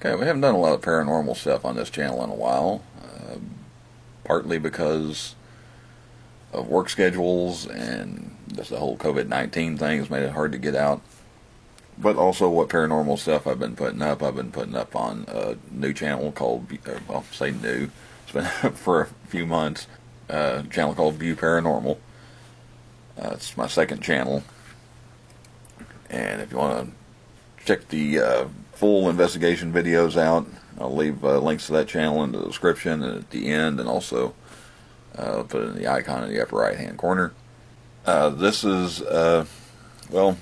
Okay, we haven't done a lot of paranormal stuff on this channel in a while, partly because of work schedules and just the whole COVID-19 thing has made it hard to get out. But also what paranormal stuff I've been putting up. I've been putting up on a new channel called, well, say new, it's been up for a few months, a channel called View Paranormal. It's my second channel. And if you want to check the full investigation videos out, I'll leave links to that channel in the description and at the end, and also put it in the icon in the upper right hand corner. This is, well,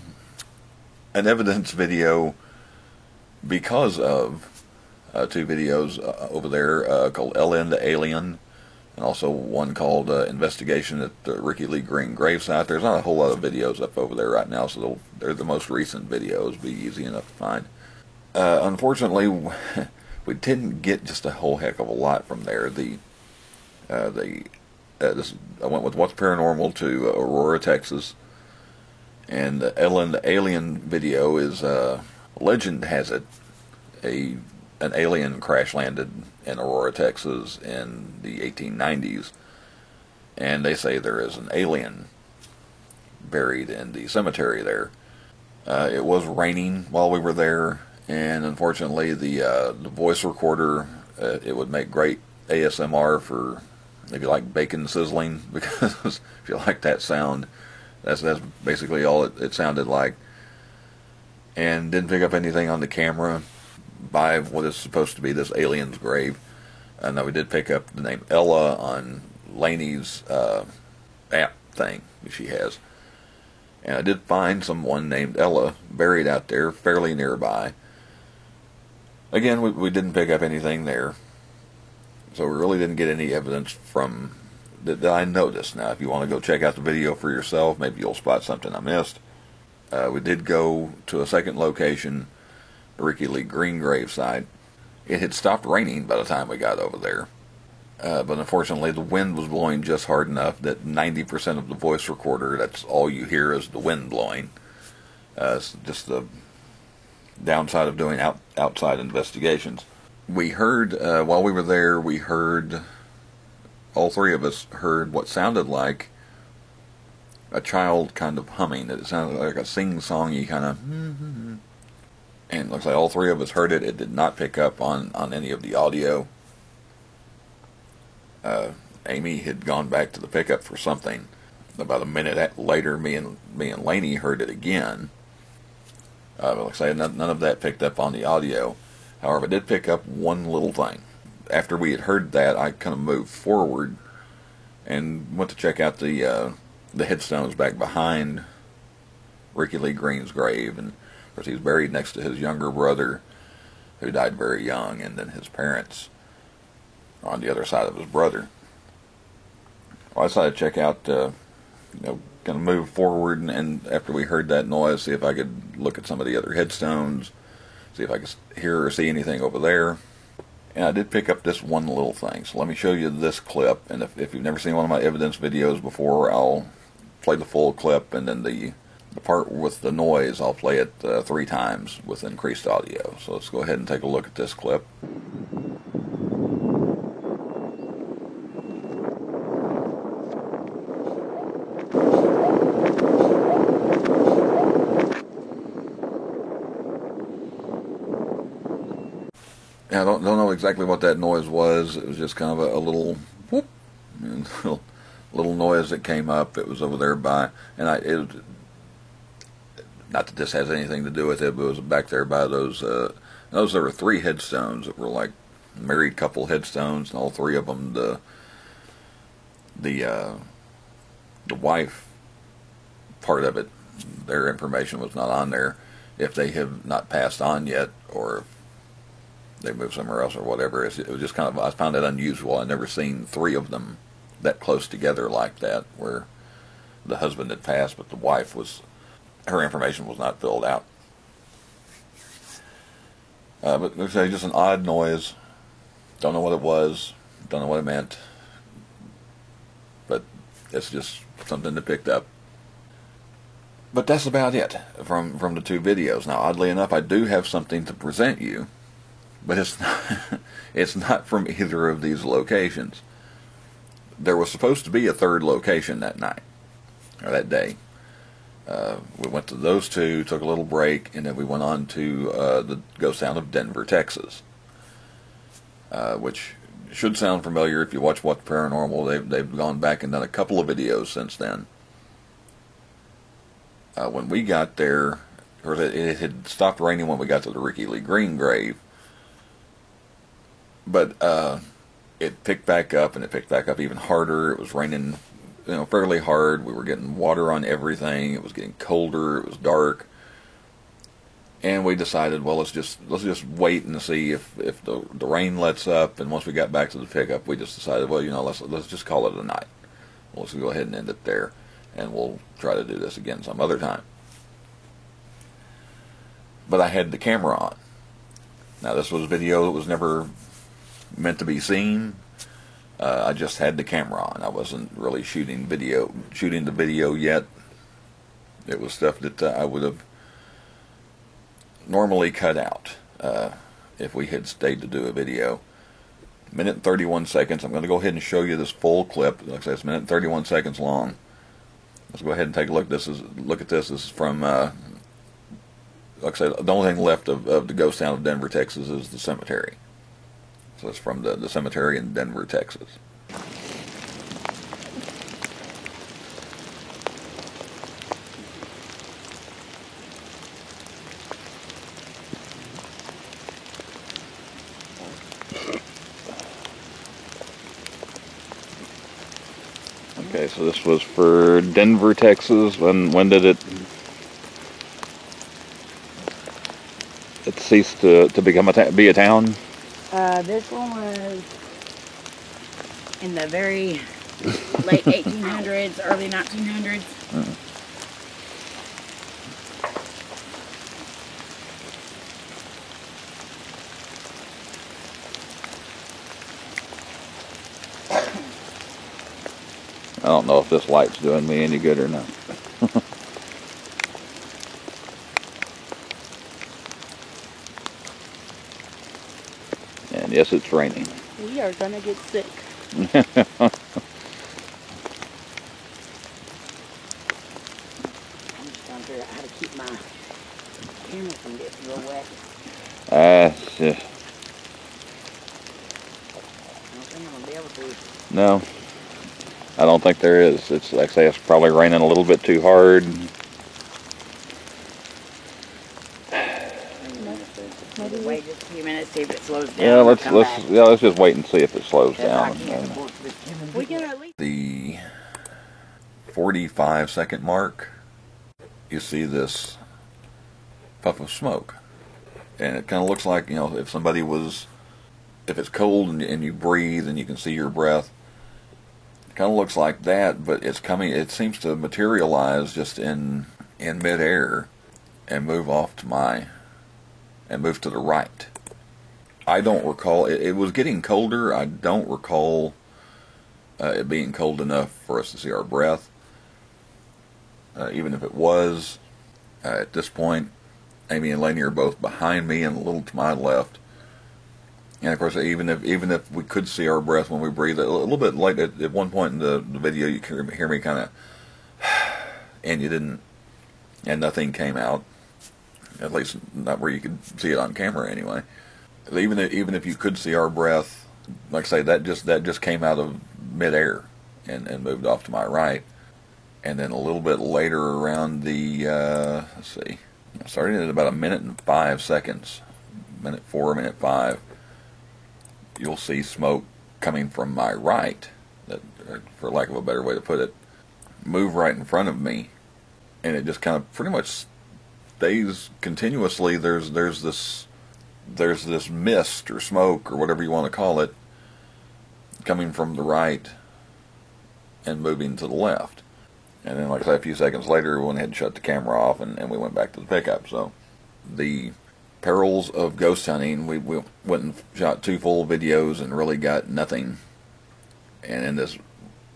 an evidence video because of two videos over there called LN the Alien, and also one called Investigation at the Ricky Lee Green gravesite. There's not a whole lot of videos up over there right now, so they're the most recent videos, be easy enough to find. Unfortunately, we didn't get just a whole heck of a lot from there. I went with What's Paranormal to Aurora, Texas, and the Ellen the Alien video is, legend has it, an alien crash landed in Aurora, Texas in the 1890s, and they say there is an alien buried in the cemetery there. It was raining while we were there, and unfortunately the voice recorder, it would make great ASMR for if you like bacon sizzling, because if you like that sound, that's basically all it sounded like. And didn't pick up anything on the camera by what is supposed to be this alien's grave. Now we did pick up the name Ella on Lainey's app thing that she has. And I did find someone named Ella buried out there fairly nearby. Again, we didn't pick up anything there. So we really didn't get any evidence from that I noticed. Now, if you want to go check out the video for yourself, maybe you'll spot something I missed. We did go to a second location, Ricky Lee Green gravesite. It had stopped raining by the time we got over there. But unfortunately, the wind was blowing just hard enough that 90% of the voice recorder, that's all you hear is the wind blowing. It's just the downside of doing outside investigations. We heard, while we were there, all three of us heard what sounded like a child kind of humming. It sounded like a sing-songy kind of, and it looks like all three of us heard it. It did not pick up on any of the audio. Amy had gone back to the pickup for something. About a minute later, me and Lainey heard it again. Like I say, none of that picked up on the audio. However, I did pick up one little thing. After we had heard that, I kind of moved forward and went to check out the headstones back behind Ricky Lee Green's grave. And of course, he's buried next to his younger brother, who died very young, and then his parents are on the other side of his brother. Well, I decided to check out, kind of move forward, and after we heard that noise, see if I could look at some of the other headstones, see if I could hear or see anything over there. And I did pick up this one little thing. So let me show you this clip. And if you've never seen one of my evidence videos before, I'll play the full clip, and then the part with the noise, I'll play it 3 times with increased audio. So let's go ahead and take a look at this clip. I don't know exactly what that noise was. It was just kind of a little whoop, little noise that came up. It was over there by, and not that this has anything to do with it, but it was back there by those. There were 3 headstones that were like married couple headstones, and all 3 of them, the wife part of it, their information was not on there. If they have not passed on yet, or they moved somewhere else or whatever. It was just kind of, I found it unusual. I'd never seen 3 of them that close together like that, where the husband had passed, but the wife her information was not filled out. But it's just an odd noise. Don't know what it was. Don't know what it meant. But it's just something that picked up. But that's about it from the 2 videos. Now, oddly enough, I do have something to present you but it's not, it's not from either of these locations. There was supposed to be a third location that night, or that day. We went to those two, took a little break, and then we went on to the ghost town of Denver, Texas, which should sound familiar if you watch What the Paranormal. They've gone back and done a couple of videos since then. When we got there, or it had stopped raining when we got to the Ricky Lee Green grave, but it picked back up, and it picked back up even harder. It was raining, fairly hard. We were getting water on everything. It was getting colder. It was dark, and we decided, well, let's just wait and see if the rain lets up. And once we got back to the pickup, we just decided, well, let's just call it a night. Let's go ahead and end it there, and we'll try to do this again some other time. But I had the camera on. Now, this was video that was never meant to be seen. I just had the camera on. I wasn't really shooting the video yet. It was stuff that I would have normally cut out if we had stayed to do a video. Minute and 31 seconds. I'm going to go ahead and show you this full clip. Like I said, it's a minute and 31 seconds long. Let's go ahead and take a look. Look at this. This is from, like I said, the only thing left of the ghost town of Denver, Texas is the cemetery. So it's from the cemetery in Denver, Texas. Okay, so this was for Denver, Texas. When did it cease to become be a town? This one was in the very late 1800s, early 1900s. I don't know if this light's doing me any good or not. And yes, it's raining. We are gonna get sick. I'm just trying to figure out how to keep my camera from getting real wet. I don't think I'm gonna be able to. No, I don't think there is. It's like I say, it's probably raining a little bit too hard. Maybe wait just a few minutes, see if it slows down. Yeah, let's just wait and see if it slows down. We can at least. The 45-second mark, you see this puff of smoke, and it kind of looks like, if it's cold and you breathe and you can see your breath, it kind of looks like that, but it's coming. It seems to materialize just in midair and move to the right. I don't recall. It was getting colder. I don't recall it being cold enough for us to see our breath. Even if it was, at this point, Amy and Lainey are both behind me and a little to my left. And of course, even if we could see our breath when we breathe, a little bit like at one point in the video, you can hear me kind of, and you didn't, and nothing came out. At least not where you could see it on camera, anyway. Even if you could see our breath, like I say, that just came out of midair and moved off to my right. And then a little bit later, around the let's see, starting at about a minute and 5 seconds, minute 4, minute 5, you'll see smoke coming from my right. That, for lack of a better way to put it, move right in front of me, and it just kind of pretty much stays continuously. There's this mist or smoke or whatever you want to call it coming from the right and moving to the left. And then, like I say, a few seconds later, we went ahead and shut the camera off, and we went back to the pickup. So the perils of ghost hunting, we went and shot 2 full videos and really got nothing. And in this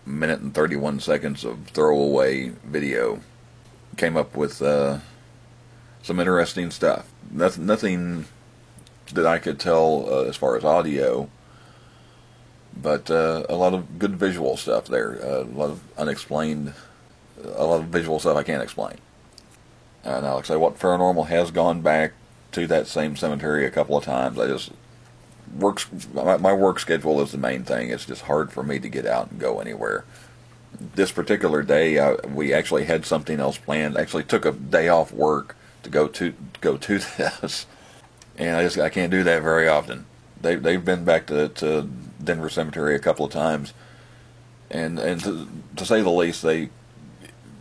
minute and 31 seconds of throwaway video, came up with some interesting stuff. Nothing that I could tell as far as audio, but a lot of good visual stuff there. A lot of unexplained, a lot of visual stuff I can't explain. Now, like I say, What Paranormal has gone back to that same cemetery a couple of times. I just my work schedule is the main thing. It's just hard for me to get out and go anywhere. This particular day, we actually had something else planned. Actually, took a day off work to go to this, and I can't do that very often. They've been back to Denver Cemetery a couple of times, and to say the least, they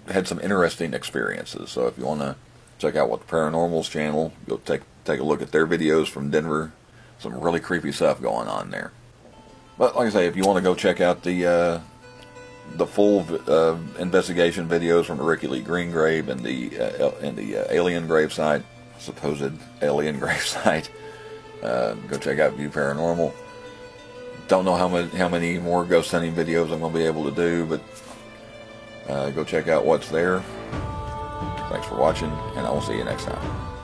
had some interesting experiences. So if you want to check out What Paranormal's channel, go take a look at their videos from Denver. Some really creepy stuff going on there. But like I say, if you want to go check out the full investigation videos from the Ricky Lee Green grave and the alien gravesite, supposed alien gravesite, go check out View Paranormal. Don't know how many more ghost hunting videos I'm going to be able to do, but go check out what's there. Thanks for watching, and I will see you next time.